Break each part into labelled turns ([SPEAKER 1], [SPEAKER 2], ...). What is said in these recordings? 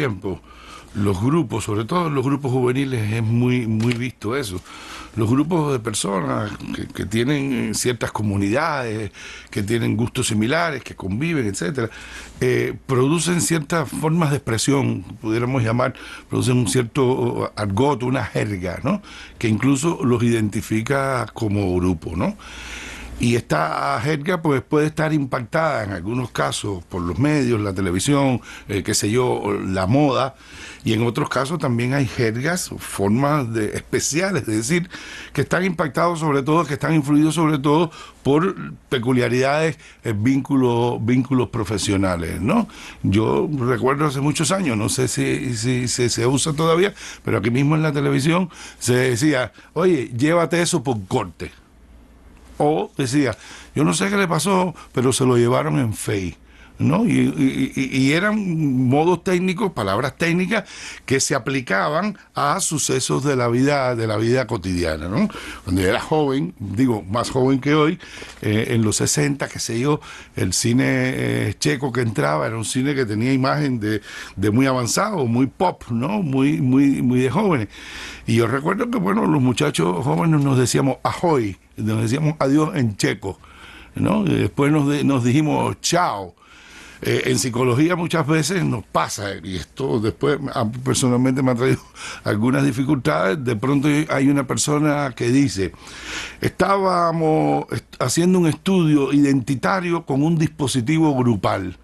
[SPEAKER 1] tiempo los grupos, sobre todo los grupos juveniles, es muy visto eso. Los grupos de personas que tienen ciertas comunidades, que tienen gustos similares, que conviven, etcétera, producen ciertas formas de expresión, pudiéramos llamar, producen un cierto argot, una jerga, ¿no? Que incluso los identifica como grupo, ¿no? Y esta jerga pues puede estar impactada en algunos casos por los medios, la televisión, qué sé yo, la moda, y en otros casos también hay jergas, formas especiales, es decir, que están impactados sobre todo, que están influidos sobre todo por peculiaridades, vínculos profesionales, ¿no? Yo recuerdo hace muchos años, no sé si se usa todavía, pero aquí mismo en la televisión se decía, oye, llévate eso por corte. O decía, yo no sé qué le pasó, pero se lo llevaron en FEI, ¿no? Y eran modos técnicos, palabras técnicas que se aplicaban a sucesos de la vida cotidiana, ¿no? Cuando yo era joven, digo, más joven que hoy, en los 60, qué sé yo, el cine checo que entraba era un cine que tenía imagen de muy avanzado, muy pop, ¿no? Muy de jóvenes. Y yo recuerdo que, bueno, los muchachos jóvenes nos decíamos ahoy, nos decíamos adiós en checo, ¿no? Y después nos dijimos chao. En psicología muchas veces nos pasa, y esto después personalmente me ha traído algunas dificultades. De pronto hay una persona que dice, estábamos haciendo un estudio identitario con un dispositivo grupal.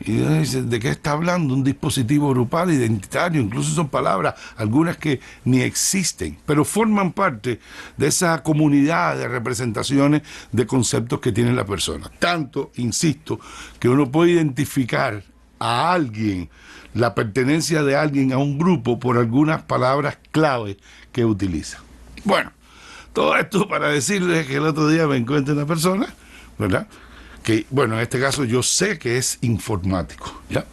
[SPEAKER 1] Y uno dice, ¿de qué está hablando? Un dispositivo grupal, identitario, incluso son palabras, algunas que ni existen, pero forman parte de esa comunidad de representaciones de conceptos que tiene la persona. Tanto, insisto, que uno puede identificar a alguien, la pertenencia de alguien a un grupo por algunas palabras clave que utiliza. Bueno, todo esto para decirles que el otro día me encuentro una persona, ¿verdad?, que, bueno, en este caso yo sé que es informático, ¿ya?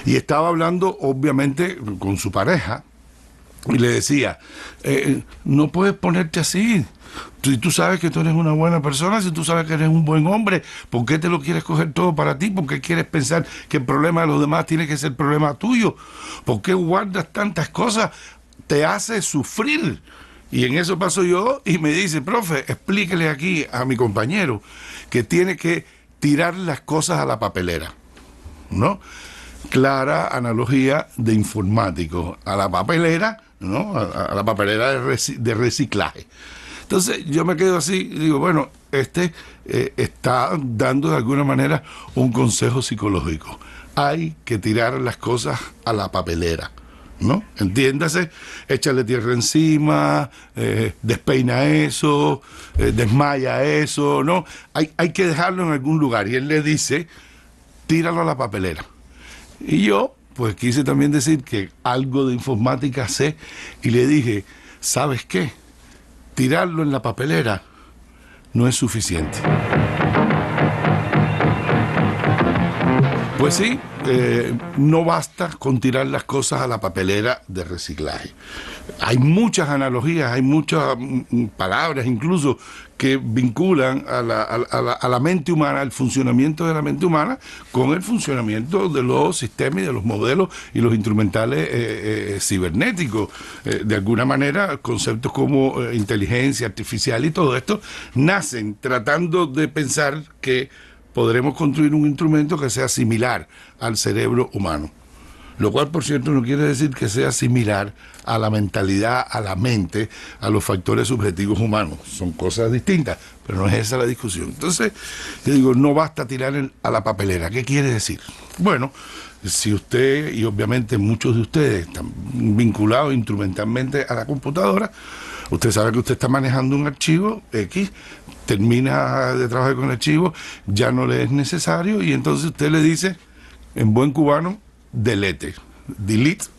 [SPEAKER 1] Y estaba hablando, obviamente, con su pareja, y le decía, no puedes ponerte así. Si tú sabes que tú eres una buena persona, si tú sabes que eres un buen hombre, ¿por qué te lo quieres coger todo para ti? ¿Por qué quieres pensar que el problema de los demás tiene que ser problema tuyo? ¿Por qué guardas tantas cosas? Te hace sufrir. Y en eso paso yo y me dice, profe, explíquele aquí a mi compañero que tiene que tirar las cosas a la papelera, ¿no? Clara analogía de informático, a la papelera, ¿no? A la papelera de reciclaje. Entonces yo me quedo así y digo, bueno, está dando de alguna manera un consejo psicológico. Hay que tirar las cosas a la papelera, ¿no? Entiéndase, échale tierra encima, despeina eso, desmaya eso, ¿no? Hay que dejarlo en algún lugar. Y él le dice, tíralo a la papelera. Y yo, pues quise también decir que algo de informática sé, y le dije, ¿sabes qué? Tirarlo en la papelera no es suficiente. Pues sí, no basta con tirar las cosas a la papelera de reciclaje. Hay muchas analogías, hay muchas palabras incluso que vinculan a la mente humana, al funcionamiento de la mente humana con el funcionamiento de los sistemas y de los modelos y los instrumentales cibernéticos. De alguna manera, conceptos como inteligencia artificial y todo esto nacen tratando de pensar que podremos construir un instrumento que sea similar al cerebro humano. Lo cual, por cierto, no quiere decir que sea similar a la mentalidad, a la mente, a los factores subjetivos humanos. Son cosas distintas, pero no es esa la discusión. Entonces, yo digo, no basta tirar a la papelera. ¿Qué quiere decir? Bueno, si usted, y obviamente muchos de ustedes, están vinculados instrumentalmente a la computadora, usted sabe que usted está manejando un archivo X, termina de trabajar con el archivo, ya no le es necesario, y entonces usted le dice, en buen cubano, delete,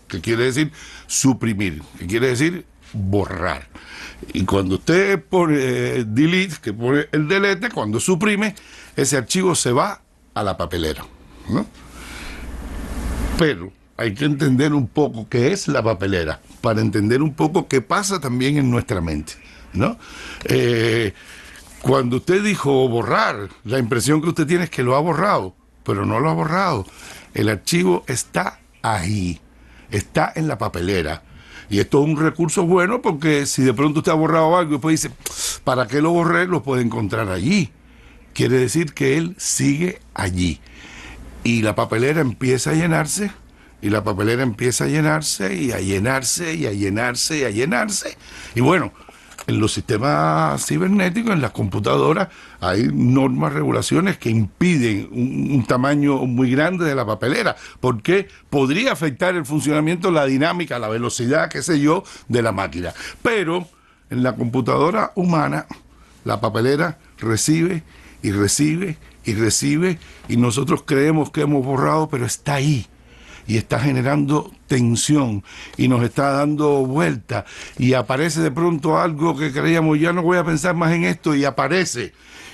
[SPEAKER 1] que quiere decir suprimir, que quiere decir borrar. Y cuando usted pone delete, que pone el delete, cuando suprime, ese archivo se va a la papelera, ¿no? Pero hay que entender un poco qué es la papelera, para entender un poco qué pasa también en nuestra mente, ¿no? Cuando usted dijo borrar, la impresión que usted tiene es que lo ha borrado, pero no lo ha borrado. El archivo está ahí, está en la papelera. Y esto es un recurso bueno porque si de pronto usted ha borrado algo y después dice, ¿para qué lo borré? Lo puede encontrar allí. Quiere decir que él sigue allí. Y la papelera empieza a llenarse, y la papelera empieza a llenarse, y a llenarse, y a llenarse, y a llenarse. Y bueno, en los sistemas cibernéticos, en las computadoras, hay normas, regulaciones que impiden un tamaño muy grande de la papelera, porque podría afectar el funcionamiento, la dinámica, la velocidad, qué sé yo, de la máquina. Pero en la computadora humana, la papelera recibe y recibe y recibe, y nosotros creemos que hemos borrado, pero está ahí. Y está generando tensión y nos está dando vuelta y aparece de pronto algo que creíamos, ya no voy a pensar más en esto, y aparece,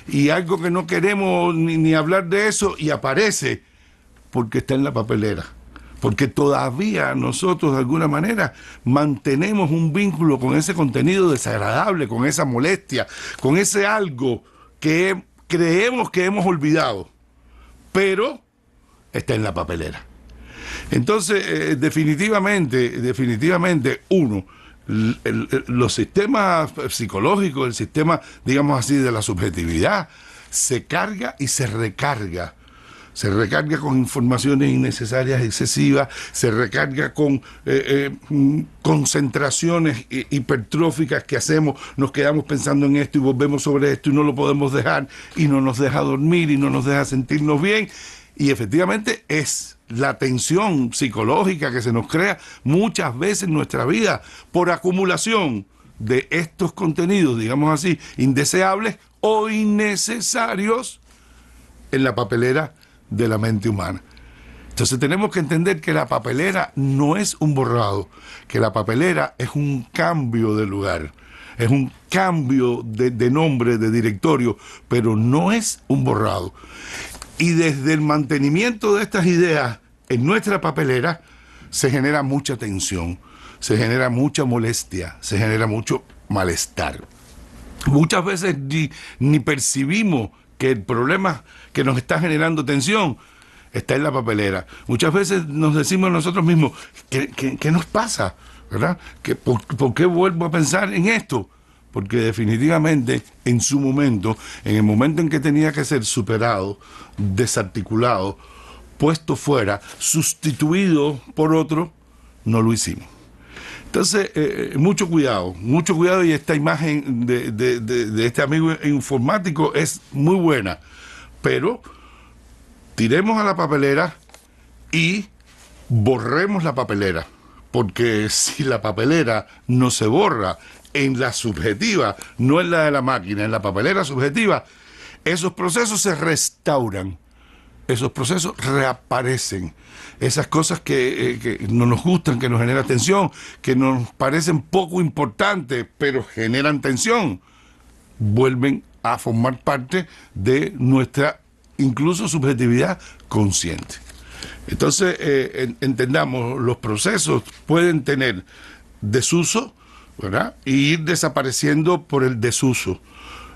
[SPEAKER 1] y algo que no queremos ni hablar de eso, y aparece, porque está en la papelera, porque todavía nosotros de alguna manera mantenemos un vínculo con ese contenido desagradable, con esa molestia, con ese algo que creemos que hemos olvidado, pero está en la papelera. Entonces, definitivamente, uno, los sistemas psicológicos, el sistema, digamos así, de la subjetividad, se carga y se recarga. Se recarga con informaciones innecesarias, excesivas, se recarga con concentraciones hipertróficas que hacemos, nos quedamos pensando en esto y volvemos sobre esto y no lo podemos dejar, y no nos deja dormir y no nos deja sentirnos bien. Y efectivamente es la tensión psicológica que se nos crea muchas veces en nuestra vida por acumulación de estos contenidos, digamos así, indeseables o innecesarios en la papelera de la mente humana. Entonces tenemos que entender que la papelera no es un borrado, que la papelera es un cambio de lugar, es un cambio de nombre, de directorio, pero no es un borrado. Y desde el mantenimiento de estas ideas en nuestra papelera se genera mucha tensión, se genera mucha molestia, se genera mucho malestar. Muchas veces ni percibimos que el problema que nos está generando tensión está en la papelera. Muchas veces nos decimos nosotros mismos, ¿qué nos pasa? ¿Verdad? ¿Por qué vuelvo a pensar en esto? Porque definitivamente en su momento, en el momento en que tenía que ser superado, desarticulado, puesto fuera, sustituido por otro, no lo hicimos. Entonces, mucho cuidado, y esta imagen de este amigo informático es muy buena, pero tiremos a la papelera y borremos la papelera, porque si la papelera no se borra, en la subjetiva, no en la de la máquina, en la papelera subjetiva, esos procesos se restauran, esos procesos reaparecen, esas cosas que no nos gustan, que nos generan tensión, que nos parecen poco importantes, pero generan tensión, vuelven a formar parte de nuestra incluso subjetividad consciente. Entonces, entendamos, los procesos pueden tener desuso, ¿verdad? Y ir desapareciendo por el desuso.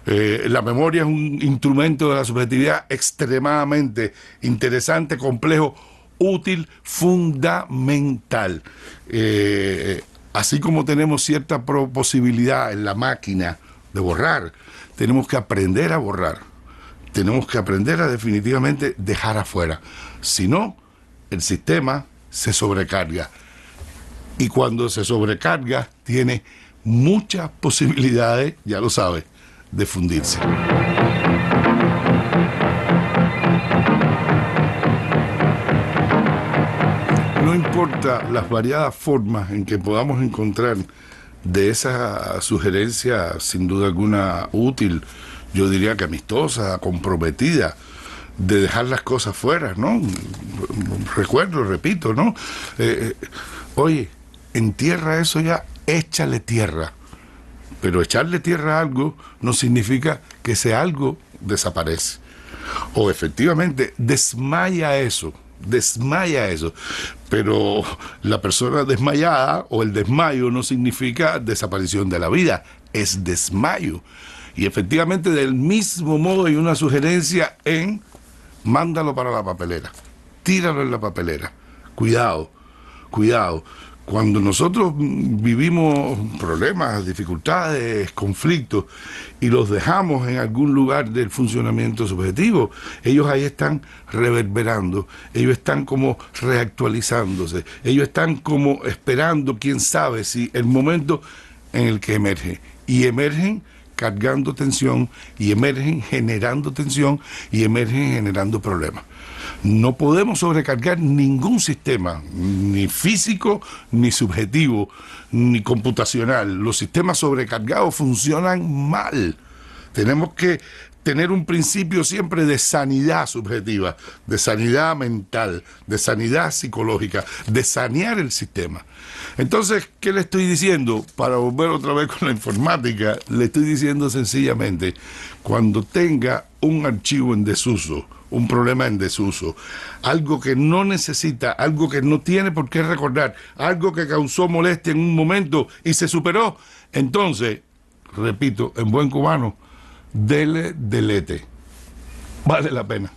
[SPEAKER 1] La memoria es un instrumento de la subjetividad extremadamente interesante, complejo, útil, fundamental. Así como tenemos cierta posibilidad en la máquina de borrar, tenemos que aprender a borrar. Tenemos que aprender a definitivamente dejar afuera. Si no, el sistema se sobrecarga. Y cuando se sobrecarga, tiene muchas posibilidades, ya lo sabe, de fundirse. No importa las variadas formas en que podamos encontrar de esa sugerencia, sin duda alguna útil, yo diría que amistosa, comprometida, de dejar las cosas fuera, ¿no? Recuerdo, repito, ¿no? Oye, entierra eso ya, échale tierra. Pero echarle tierra a algo no significa que ese algo desaparece. O efectivamente desmaya eso. Pero la persona desmayada o el desmayo no significa desaparición de la vida, es desmayo. Y efectivamente del mismo modo hay una sugerencia en mándalo para la papelera, tíralo en la papelera. Cuidado, cuidado. Cuando nosotros vivimos problemas, dificultades, conflictos y los dejamos en algún lugar del funcionamiento subjetivo, ellos ahí están reverberando, ellos están como reactualizándose, ellos están como esperando, quién sabe, si el momento en el que emerge. Y emergen cargando tensión, y emergen generando tensión, y emergen generando problemas. No podemos sobrecargar ningún sistema, ni físico, ni subjetivo, ni computacional. Los sistemas sobrecargados funcionan mal. Tenemos que tener un principio siempre de sanidad subjetiva, de sanidad mental, de sanidad psicológica, de sanear el sistema. Entonces, ¿qué le estoy diciendo? Para volver otra vez con la informática, le estoy diciendo sencillamente, cuando tenga un archivo en desuso, un problema en desuso, algo que no necesita, algo que no tiene por qué recordar, algo que causó molestia en un momento y se superó, entonces, repito, en buen cubano, dele delete. Vale la pena.